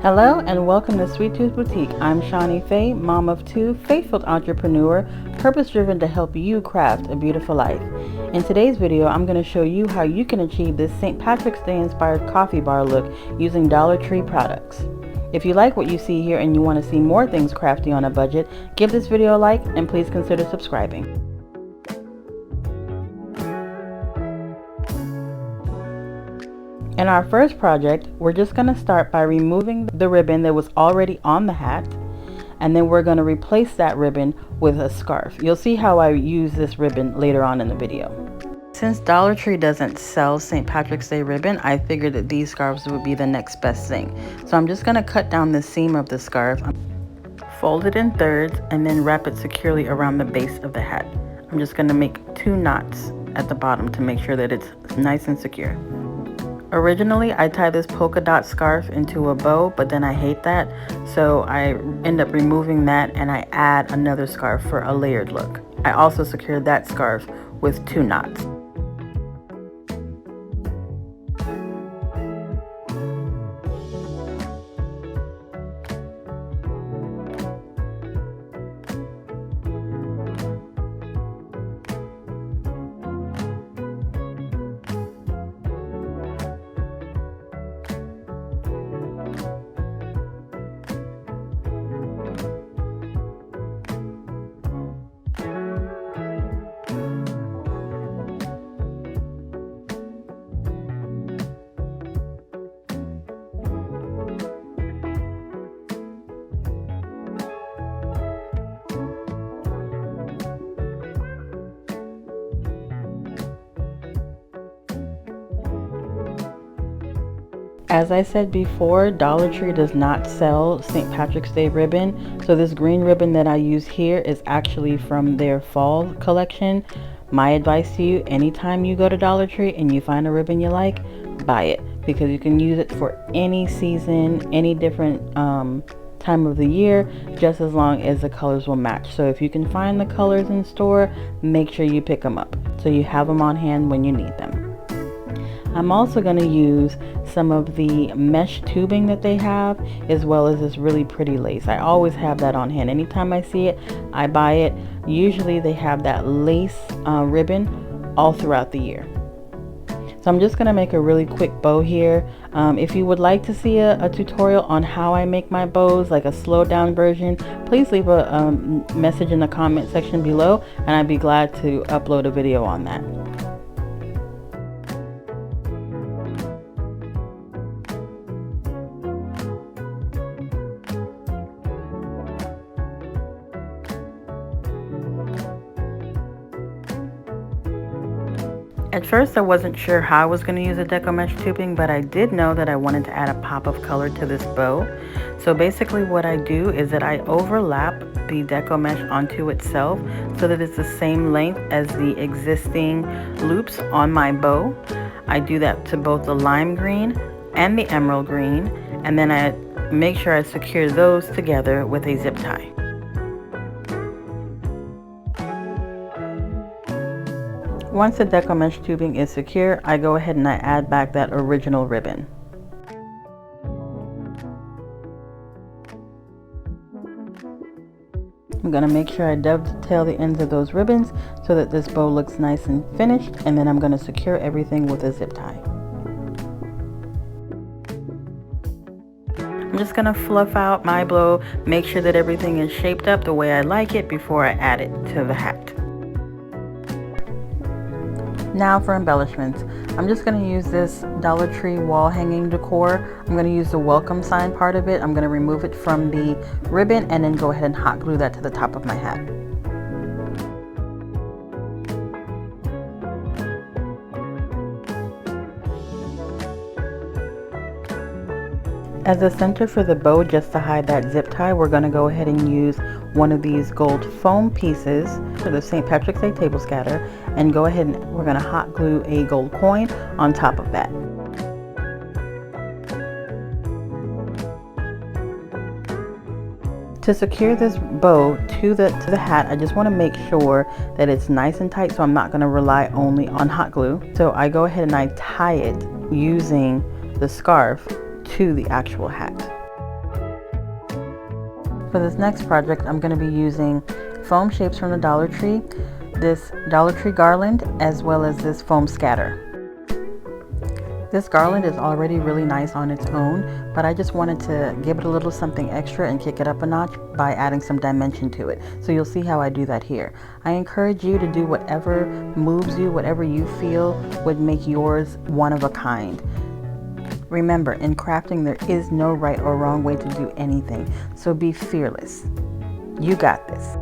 Hello and welcome to Sweet Tooth Boutique. I'm Shani Fay, mom of two, faithful entrepreneur, purpose-driven to help you craft a beautiful life. In today's video, I'm going to show you how you can achieve this St. Patrick's Day inspired coffee bar look using Dollar Tree products. If you like what you see here and you want to see more things crafty on a budget, give this video a like and please consider subscribing. In our first project, we're just going to start by removing the ribbon that was already on the hat, and then we're going to replace that ribbon with a scarf. You'll see how I use this ribbon later on in the video. Since Dollar Tree doesn't sell St. Patrick's Day ribbon, I figured that these scarves would be the next best thing. So I'm just going to cut down the seam of the scarf, fold it in thirds, and then wrap it securely around the base of the hat. I'm just going to make 2 knots at the bottom to make sure that it's nice and secure. Originally, I tied this polka dot scarf into a bow, but then I hate that, so I end up removing that and I add another scarf for a layered look. I also secured that scarf with 2 knots. As I said before, Dollar Tree does not sell St. Patrick's Day ribbon, so this green ribbon that I use here is actually from their fall collection. My advice to you, anytime you go to Dollar Tree and you find a ribbon you like, buy it, because you can use it for any season, any different time of the year, just as long as the colors will match. So if you can find the colors in store, make sure you pick them up so you have them on hand when you need them. I'm also going to use some of the mesh tubing that they have, as well as this really pretty lace. I always have that on hand. Anytime I see it, I buy it. Usually they have that lace ribbon all throughout the year. So I'm just going to make a really quick bow here. If you would like to see a tutorial on how I make my bows, like a slowed down version, please leave a message in the comment section below, and I'd be glad to upload a video on that. At first I wasn't sure how I was going to use the deco mesh tubing, but I did know that I wanted to add a pop of color to this bow. So basically what I do is that I overlap the deco mesh onto itself so that it's the same length as the existing loops on my bow. I do that to both the lime green and the emerald green, and then I make sure I secure those together with a zip tie. Once the deco mesh tubing is secure, I go ahead and I add back that original ribbon. I'm going to make sure I dovetail the ends of those ribbons so that this bow looks nice and finished, and then I'm going to secure everything with a zip tie. I'm just going to fluff out my bow, make sure that everything is shaped up the way I like it before I add it to the hat. Now for embellishments. I'm just going to use this Dollar Tree wall hanging decor. I'm going to use the welcome sign part of it. I'm going to remove it from the ribbon and then go ahead and hot glue that to the top of my hat. As a center for the bow, just to hide that zip tie, we're going to go ahead and use one of these gold foam pieces for the St. Patrick's Day table scatter, and go ahead and we're going to hot glue a gold coin on top of that. To secure this bow to the hat, I just want to make sure that it's nice and tight, so I'm not going to rely only on hot glue. So I go ahead and I tie it using the scarf to the actual hat. For this next project, I'm going to be using foam shapes from the Dollar Tree, this Dollar Tree garland, as well as this foam scatter. This garland is already really nice on its own, but I just wanted to give it a little something extra and kick it up a notch by adding some dimension to it. So you'll see how I do that here. I encourage you to do whatever moves you, whatever you feel would make yours one of a kind. Remember, in crafting, there is no right or wrong way to do anything, so be fearless. You got this.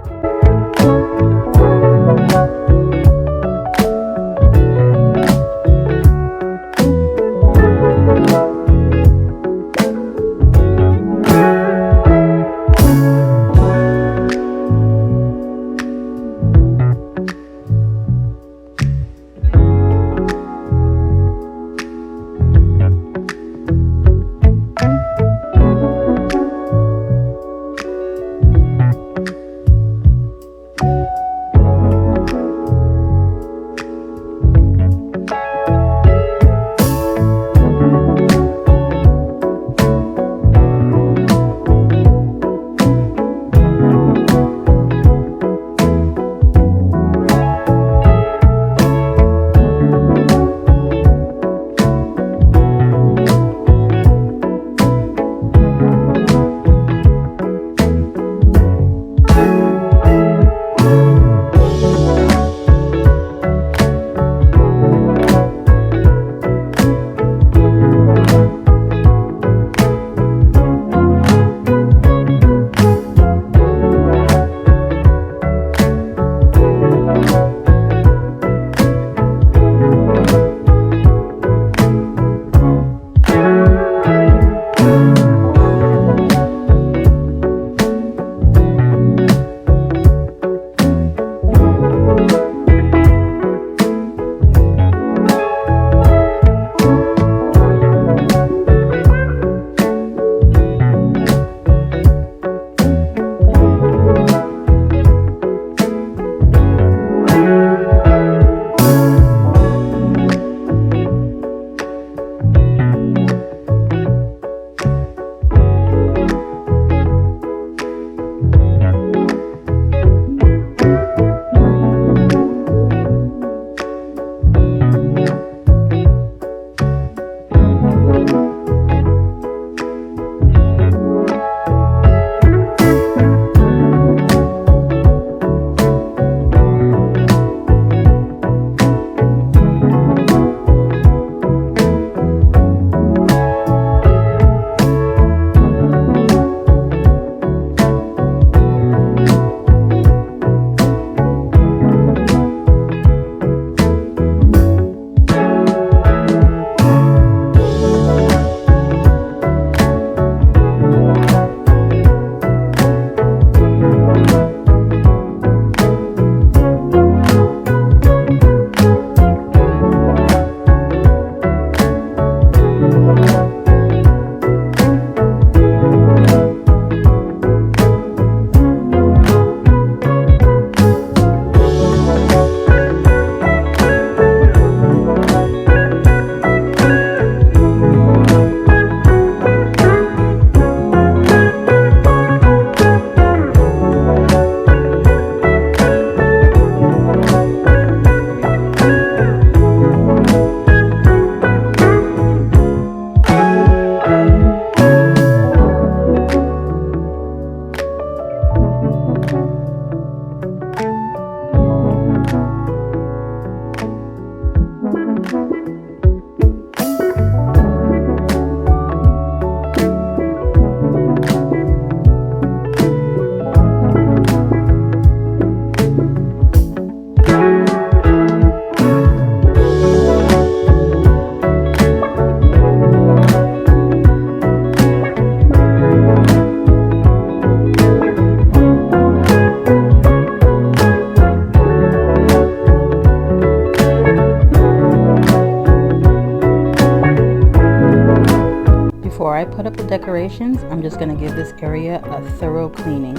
Before I put up the decorations, I'm just going to give this area a thorough cleaning.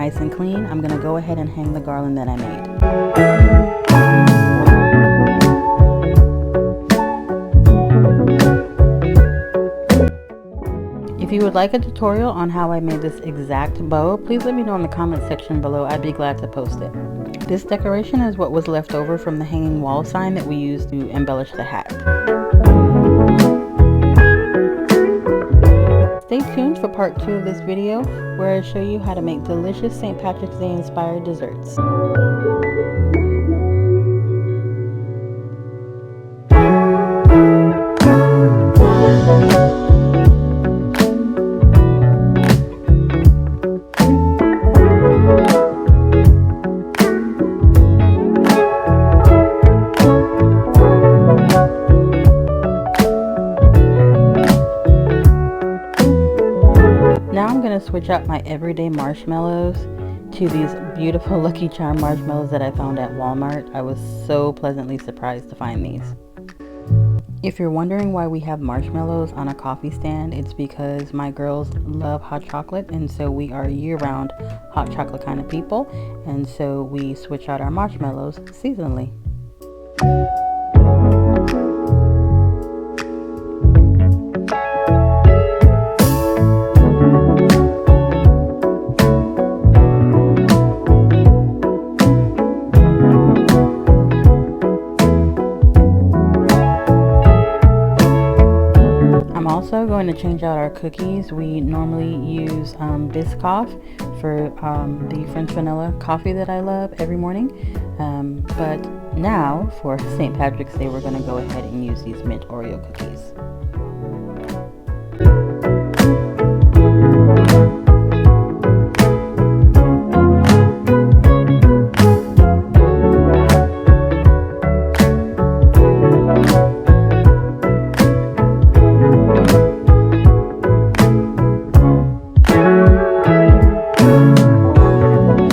nice and clean, I'm going to go ahead and hang the garland that I made. If you would like a tutorial on how I made this exact bow, please let me know in the comment section below. I'd be glad to post it. This decoration is what was left over from the hanging wall sign that we used to embellish the hat. Stay tuned for part 2 of this video, where I show you how to make delicious St. Patrick's Day inspired desserts. Now I'm going to switch out my everyday marshmallows to these beautiful Lucky Charm marshmallows that I found at Walmart. I was so pleasantly surprised to find these. If you're wondering why we have marshmallows on a coffee stand, it's because my girls love hot chocolate, and so we are year-round hot chocolate kind of people, and so we switch out our marshmallows seasonally. I'm also going to change out our cookies. We normally use Biscoff for the French vanilla coffee that I love every morning. But now for St. Patrick's Day, we're going to go ahead and use these mint Oreo cookies.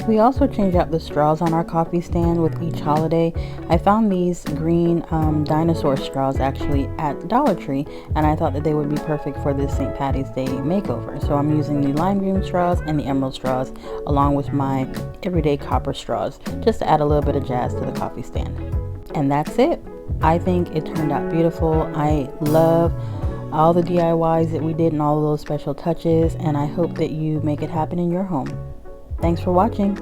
We also change out the straws on our coffee stand with each holiday. I found these green dinosaur straws actually at Dollar Tree, and I thought that they would be perfect for this St. Patty's Day makeover. So I'm using the lime green straws and the emerald straws along with my everyday copper straws, just to add a little bit of jazz to the coffee stand. And that's it. I think it turned out beautiful. I love all the DIYs that we did and all of those special touches, and I hope that you make it happen in your home. Thanks for watching.